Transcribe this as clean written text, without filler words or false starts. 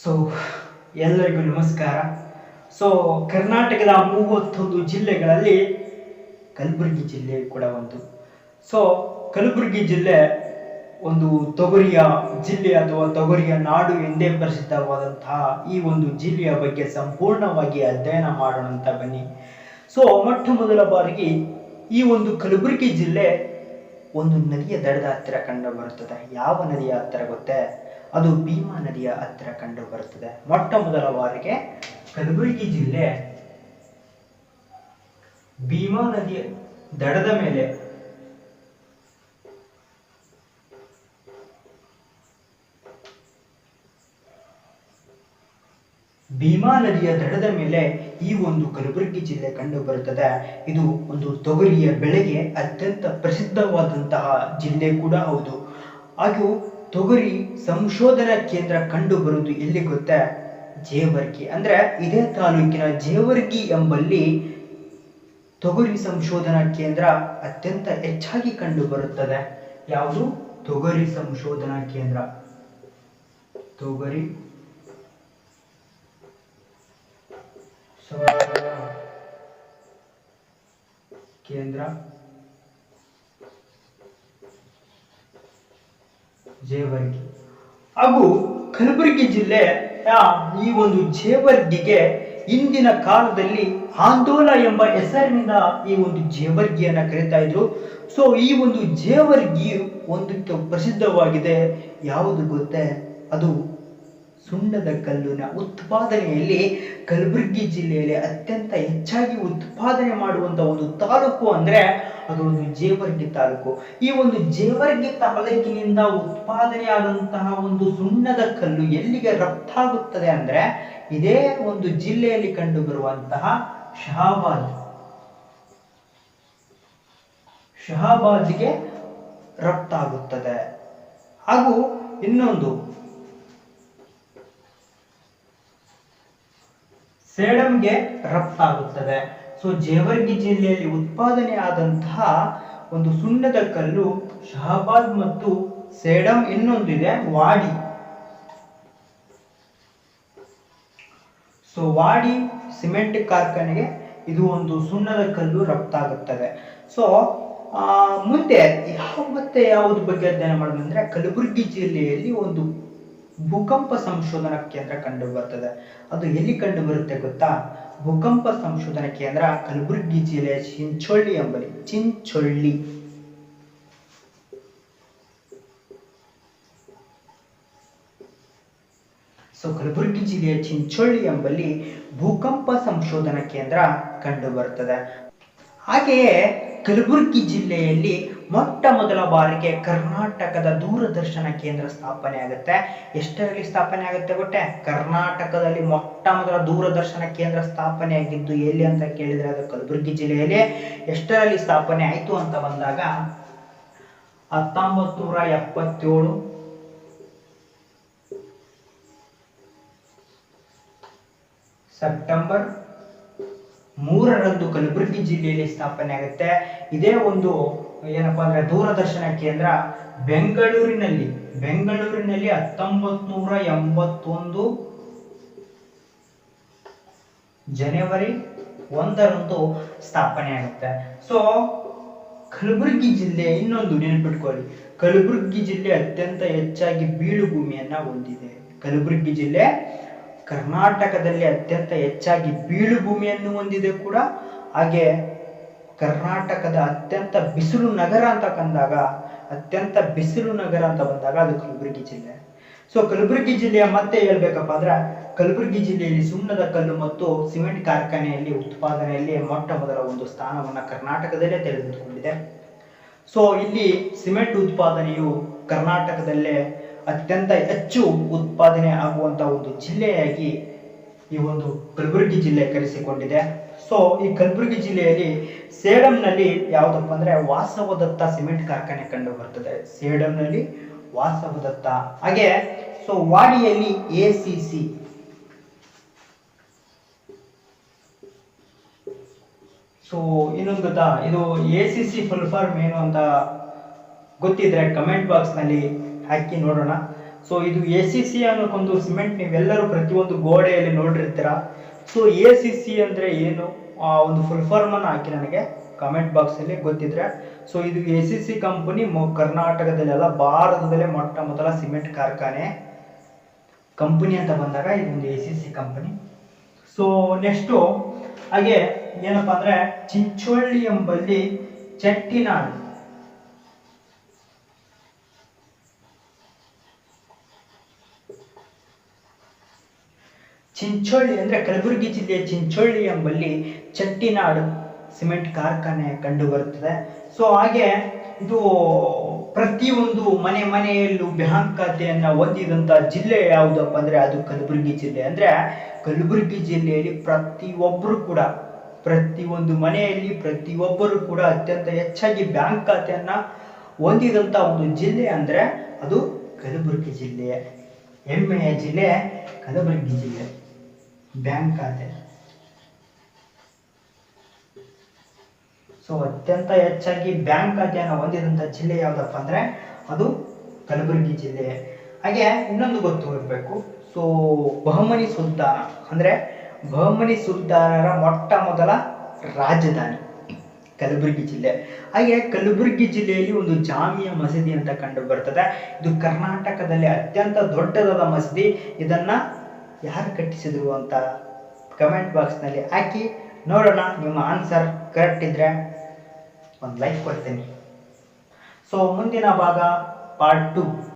So ಎಲ್ಲರಿಗೂ ನಮಸ್ಕಾರ. So ಕರ್ನಾಟಕದ 31 ಜಿಲ್ಲೆಗಳಲ್ಲಿ ಕಲಬುರಗಿ ಜಿಲ್ಲೆ ಕೂಡ ಒಂದು. ಸೊ ಕಲಬುರಗಿ ಜಿಲ್ಲೆ ಒಂದು ತೊಗರಿಯ ಜಿಲ್ಲೆ ಅಥವಾ ತೊಗರಿಯ ನಾಡು ಎಂದೇ ಪ್ರಸಿದ್ಧವಾದಂತಹ ಈ ಒಂದು ಜಿಲ್ಲೆಯ ಬಗ್ಗೆ ಸಂಪೂರ್ಣವಾಗಿ ಅಧ್ಯಯನ ಮಾಡೋಣ ಅಂತ ಬನ್ನಿ. ಸೊ ಮೊಟ್ಟ ಮೊದಲ ಬಾರಿಗೆ ಈ ಒಂದು ಕಲಬುರಗಿ ಜಿಲ್ಲೆ ಒಂದು ನದಿಯ ದಡದ ಹತ್ತಿರ ಕಂಡು ಬರುತ್ತದೆ. ಯಾವ ನದಿಯ ಹತ್ತಿರ ಗೊತ್ತೇ? ಅದು ಭೀಮಾ ನದಿಯ ಹತ್ತಿರ ಕಂಡು ಬರುತ್ತದೆ. ಮೊಟ್ಟ ಮೊದಲ ಬಾರಿಗೆ ಕಲಬುರಗಿ ಜಿಲ್ಲೆ ಭೀಮಾ ನದಿಯ ದಡದ ಮೇಲೆ ಈ ಒಂದು ಕಲಬುರಗಿ ಜಿಲ್ಲೆ ಕಂಡು ಬರುತ್ತದೆ. ಇದು ಒಂದು ತೊಗರಿಯ ಬೆಳೆಗೆ ಅತ್ಯಂತ ಪ್ರಸಿದ್ಧವಾದಂತಹ ಜಿಲ್ಲೆ ಕೂಡ ಹೌದು. ಹಾಗೂ ತೊಗರಿ ಸಂಶೋಧನಾ ಕೇಂದ್ರ ಕಂಡು ಬರುವುದು ಎಲ್ಲಿ ಗೊತ್ತಾ? ಜೇವರ್ಗಿ. ಅಂದ್ರೆ ಇದೇ ತಾಲೂಕಿನ ಜೇವರ್ಗಿ ಎಂಬಲ್ಲಿ ತೊಗರಿ ಸಂಶೋಧನಾ ಕೇಂದ್ರ ಅತ್ಯಂತ ಹೆಚ್ಚಾಗಿ ಕಂಡು ಬರುತ್ತದೆ. ಯಾವುದು? ತೊಗರಿ ಸಂಶೋಧನಾ ಕೇಂದ್ರ. ತೊಗರಿ ಕೇಂದ್ರ ಜೇವರ್ಗಿ. ಹಾಗೂ ಕಲಬುರಗಿ ಜಿಲ್ಲೆ ಈ ಒಂದು ಜೇವರ್ಗಿಗೆ ಇಂದಿನ ಕಾಲದಲ್ಲಿ ಆಂದೋಲ ಎಂಬ ಹೆಸರಿನಿಂದ ಈ ಒಂದು ಜೇವರ್ಗಿಯನ್ನ ಕರೀತಾ ಇದ್ರು. ಸೊ ಈ ಒಂದು ಜೇವರ್ಗಿ ಒಂದಕ್ಕೆ ಪ್ರಸಿದ್ಧವಾಗಿದೆ. ಯಾವುದು ಗೊತ್ತೇ? ಅದು ಸುಣ್ಣದ ಕಲ್ಲಿನ ಉತ್ಪಾದನೆಯಲ್ಲಿ ಕಲಬುರಗಿ ಜಿಲ್ಲೆಯಲ್ಲಿ ಅತ್ಯಂತ ಹೆಚ್ಚಾಗಿ ಉತ್ಪಾದನೆ ಮಾಡುವಂತಹ ಒಂದು ತಾಲೂಕು ಅಂದ್ರೆ ಅದು ಒಂದು ಜೇವರ್ಗಿ ತಾಲೂಕು. ಈ ಒಂದು ಜೇವರ್ಗಿ ತಾಲೂಕಿನಿಂದ ಉತ್ಪಾದನೆಯಾದಂತಹ ಒಂದು ಸುಣ್ಣದ ಕಲ್ಲು ಎಲ್ಲಿಗೆ ರಫ್ತಾಗುತ್ತದೆ ಅಂದ್ರೆ ಇದೇ ಒಂದು ಜಿಲ್ಲೆಯಲ್ಲಿ ಕಂಡು ಬರುವಂತಹ ಶಹಾಬಾದ್ಗೆ ರಫ್ತಾಗುತ್ತದೆ. ಹಾಗೂ ಇನ್ನೊಂದು ಸೇಡಂಗೆ ರಫ್ತಾಗುತ್ತದೆ. ಸೊ ಜೇವರ್ಗಿ ಜಿಲ್ಲೆಯಲ್ಲಿ ಉತ್ಪಾದನೆ ಆದಂತಹ ಒಂದು ಸುಣ್ಣದ ಕಲ್ಲು ಶಹಾಬಾದ್ ಮತ್ತು ಸೇಡಂ. ಇನ್ನೊಂದಿದೆ ವಾಡಿ. ಸೊ ವಾಡಿ ಸಿಮೆಂಟ್ ಕಾರ್ಖಾನೆಗೆ ಇದು ಒಂದು ಸುಣ್ಣದ ಕಲ್ಲು ರಫ್ತಾಗುತ್ತದೆ. ಸೊ ಮುಂದೆ ಯಾವುದು ಬಗ್ಗೆ ಅಧ್ಯಯನ ಮಾಡೋದಂದ್ರೆ ಕಲಬುರಗಿ ಜಿಲ್ಲೆಯಲ್ಲಿ ಒಂದು ಭೂಕಂಪ ಸಂಶೋಧನಾ ಕೇಂದ್ರ ಕಂಡು ಬರ್ತದೆ. ಅದು ಎಲ್ಲಿ ಕಂಡು ಬರುತ್ತೆ ಗೊತ್ತಾ? ಭೂಕಂಪ ಸಂಶೋಧನಾ ಕೇಂದ್ರ ಕಲಬುರಗಿ ಜಿಲ್ಲೆಯ ಚಿಂಚೋಳಿ ಎಂಬಲ್ಲಿ. ಸೊ ಕಲಬುರಗಿ ಜಿಲ್ಲೆಯ ಚಿಂಚೋಳಿ ಎಂಬಲ್ಲಿ ಭೂಕಂಪ ಸಂಶೋಧನಾ ಕೇಂದ್ರ ಕಂಡು ಬರುತ್ತದೆ. ಹಾಗೆಯೇ ಕಲಬುರಗಿ ಜಿಲ್ಲೆಯಲ್ಲಿ ಮೊಟ್ಟ ಮೊದಲ ಬಾರಿಗೆ ಕರ್ನಾಟಕದ ದೂರದರ್ಶನ ಕೇಂದ್ರ ಸ್ಥಾಪನೆ ಆಗುತ್ತೆ. ಎಷ್ಟರಲ್ಲಿ ಸ್ಥಾಪನೆ ಆಗುತ್ತೆ ಗೊತ್ತೇ? ಕರ್ನಾಟಕದಲ್ಲಿ ಮೊಟ್ಟ ಮೊದಲ ದೂರದರ್ಶನ ಕೇಂದ್ರ ಸ್ಥಾಪನೆ ಆಗಿದ್ದು ಎಲ್ಲಿ ಅಂತ ಕೇಳಿದ್ರೆ ಅದು ಕಲಬುರಗಿ ಜಿಲ್ಲೆಯಲ್ಲಿ. ಎಷ್ಟರಲ್ಲಿ ಸ್ಥಾಪನೆ ಆಯಿತು ಅಂತ ಬಂದಾಗ 1977 ಸೆಪ್ಟೆಂಬರ್ 3ರಂದು ಕಲಬುರಗಿ ಜಿಲ್ಲೆಯಲ್ಲಿ ಸ್ಥಾಪನೆ ಆಗುತ್ತೆ. ಇದೇ ಒಂದು ಏನಪ್ಪಾ ಅಂದ್ರೆ ದೂರದರ್ಶನ ಕೇಂದ್ರ ಬೆಂಗಳೂರಿನಲ್ಲಿ 1981 ಜನವರಿ 1ರಂದು ಸ್ಥಾಪನೆ ಆಗುತ್ತೆ. ಸೊ ಕಲಬುರಗಿ ಜಿಲ್ಲೆ ಇನ್ನೊಂದು ನೆನಪಿಟ್ಕೊಳ್ಳಿ, ಕಲಬುರಗಿ ಜಿಲ್ಲೆ ಅತ್ಯಂತ ಹೆಚ್ಚಾಗಿ ಬೀಳು ಭೂಮಿಯನ್ನ ಹೊಂದಿದೆ. ಕಲಬುರಗಿ ಜಿಲ್ಲೆ ಕರ್ನಾಟಕದಲ್ಲಿ ಅತ್ಯಂತ ಹೆಚ್ಚಾಗಿ ಬೀಳು ಭೂಮಿಯನ್ನು ಹೊಂದಿದೆ ಕೂಡ. ಹಾಗೆ ಕರ್ನಾಟಕದ ಅತ್ಯಂತ ಬಿಸಿಲು ನಗರ ಅಂತ ಬಂದಾಗ ಅದು ಕಲಬುರಗಿ ಜಿಲ್ಲೆ. ಸೊ ಕಲಬುರಗಿ ಜಿಲ್ಲೆಯ ಮತ್ತೆ ಹೇಳ್ಬೇಕಪ್ಪ ಅಂದ್ರೆ ಕಲಬುರಗಿ ಜಿಲ್ಲೆಯಲ್ಲಿ ಸುಣ್ಣದ ಕಲ್ಲು ಮತ್ತು ಸಿಮೆಂಟ್ ಕಾರ್ಖಾನೆಯಲ್ಲಿ ಉತ್ಪಾದನೆಯಲ್ಲಿ ಮೊಟ್ಟ ಮೊದಲ ಒಂದು ಸ್ಥಾನವನ್ನ ಕರ್ನಾಟಕದಲ್ಲೇ ತೆಗೆದುಕೊಂಡಿದೆ. ಸೊ ಇಲ್ಲಿ ಸಿಮೆಂಟ್ ಉತ್ಪಾದನೆಯು ಕರ್ನಾಟಕದಲ್ಲೇ ಅತ್ಯಂತ ಹೆಚ್ಚು ಉತ್ಪಾದನೆ ಆಗುವಂತಹ ಒಂದು ಜಿಲ್ಲೆಯಾಗಿ ಈ ಒಂದು ಕಲಬುರಗಿ ಜಿಲ್ಲೆ ಕರೆಸಿಕೊಂಡಿದೆ. ಸೊ ಈ ಕಲಬುರಗಿ ಜಿಲ್ಲೆಯಲ್ಲಿ ಸೇಡಂನಲ್ಲಿ ಯಾವುದಪ್ಪ ಅಂದ್ರೆ ವಾಸವದತ್ತ ಸಿಮೆಂಟ್ ಕಾರ್ಖಾನೆ ಕಂಡು ಬರ್ತದೆ. ಸೇಡಂನಲ್ಲಿ ವಾಸವದತ್ತ. ಹಾಗೆ ಸೊ ವಾಡಿಯಲ್ಲಿ ACC. ಸೊ ಇನ್ನೊಂದು ಗೊತ್ತಾ? ಇದು ACC ಫುಲ್ ಫಾರ್ಮ್ ಏನು ಅಂತ ಗೊತ್ತಿದ್ರೆ ಕಮೆಂಟ್ ಬಾಕ್ಸ್ ನಲ್ಲಿ ಹಾಕಿ ನೋಡೋಣ. ಸೊ ಇದು ಎ ಸಿ ಸಿ ಅನ್ನೋಕ್ಕೊಂದು ಸಿಮೆಂಟ್ ನೀವೆಲ್ಲರೂ ಪ್ರತಿಯೊಂದು ಗೋಡೆಯಲ್ಲಿ ನೋಡಿರ್ತೀರ. ಸೊ ಎ ಸಿ ಸಿ ಅಂದರೆ ಏನು, ಒಂದು ಫುಲ್ ಫಾರ್ಮನ್ನು ಹಾಕಿ ನನಗೆ ಕಮೆಂಟ್ ಬಾಕ್ಸಲ್ಲಿ ಗೊತ್ತಿದ್ರೆ. ಸೊ ಇದು ಎ ಸಿ ಸಿ ಕಂಪನಿ ಕರ್ನಾಟಕದಲ್ಲೆಲ್ಲ ಭಾರತದಲ್ಲೇ ಮೊಟ್ಟ ಮೊದಲ ಸಿಮೆಂಟ್ ಕಾರ್ಖಾನೆ ಕಂಪನಿ ಅಂತ ಬಂದಾಗ ಇದೊಂದು A C C company. So next ಹಾಗೆ ಏನಪ್ಪ ಅಂದರೆ ಚಿಂಚೋಳಿ ಎಂಬಲ್ಲಿ ಚೆಟ್ಟಿನಾಡು, ಚಿಂಚೋಳಿ ಅಂದರೆ ಕಲಬುರಗಿ ಜಿಲ್ಲೆಯ ಚಿಂಚೋಳಿ ಎಂಬಲ್ಲಿ ಚೆಟ್ಟಿನಾಡು ಸಿಮೆಂಟ್ ಕಾರ್ಖಾನೆ ಕಂಡು ಬರುತ್ತದೆ. ಸೊ ಹಾಗೆ ಇದು ಪ್ರತಿಯೊಂದು ಮನೆಯಲ್ಲೂ ಬ್ಯಾಂಕ್ ಖಾತೆಯನ್ನು ಹೊಂದಿದಂಥ ಜಿಲ್ಲೆ ಯಾವುದಪ್ಪ ಅಂದರೆ ಅದು ಕಲಬುರಗಿ ಜಿಲ್ಲೆ. ಅಂದರೆ ಕಲಬುರಗಿ ಜಿಲ್ಲೆಯಲ್ಲಿ ಪ್ರತಿಯೊಂದು ಮನೆಯಲ್ಲಿ ಪ್ರತಿಯೊಬ್ಬರು ಕೂಡ ಅತ್ಯಂತ ಹೆಚ್ಚಾಗಿ ಬ್ಯಾಂಕ್ ಖಾತೆಯನ್ನು ಹೊಂದಿದಂಥ ಒಂದು ಜಿಲ್ಲೆ ಅಂದರೆ ಅದು ಕಲಬುರಗಿ ಜಿಲ್ಲೆ. ಹೆಮ್ಮೆಯ ಜಿಲ್ಲೆ ಕಲಬುರಗಿ ಜಿಲ್ಲೆ. ಬ್ಯಾಂಕ್ ಖಾತೆ ಸೊ ಅತ್ಯಂತ ಹೆಚ್ಚಾಗಿ ಬ್ಯಾಂಕ್ ಖಾತೆಯನ್ನು ಹೊಂದಿದಂಥ ಜಿಲ್ಲೆ ಯಾವುದಪ್ಪ ಅಂದರೆ ಅದು ಕಲಬುರಗಿ ಜಿಲ್ಲೆ. ಹಾಗೆ ಇನ್ನೊಂದು ಗೊತ್ತಿರಬೇಕು. ಸೊ ಬಹಮನಿ ಸುಲ್ತಾನ ಅಂದರೆ ಬಹಮನಿ ಸುಲ್ತಾನರ ಮೊಟ್ಟ ಮೊದಲ ರಾಜಧಾನಿ ಕಲಬುರಗಿ ಜಿಲ್ಲೆ. ಹಾಗೆ ಕಲಬುರಗಿ ಜಿಲ್ಲೆಯಲ್ಲಿ ಒಂದು ಜಾಮಿಯಾ ಮಸೀದಿ ಅಂತ ಕಂಡು ಬರ್ತದೆ. ಇದು ಕರ್ನಾಟಕದಲ್ಲಿ ಅತ್ಯಂತ ದೊಡ್ಡದಾದ ಮಸೀದಿ. ಇದನ್ನು ಯಾರು ಕಟ್ಟಿಸಿದ್ರು ಅಂತ ಕಮೆಂಟ್ ಬಾಕ್ಸ್ನಲ್ಲಿ ಹಾಕಿ ನೋಡೋಣ. ನಿಮ್ಮ ಆನ್ಸರ್ ಕರೆಕ್ಟ್ ಇದ್ದರೆ ಒಂದು ಲೈಕ್ ಕೊಡ್ತೀನಿ. ಸೊ ಮುಂದಿನ ಭಾಗ ಪಾರ್ಟ್ 2.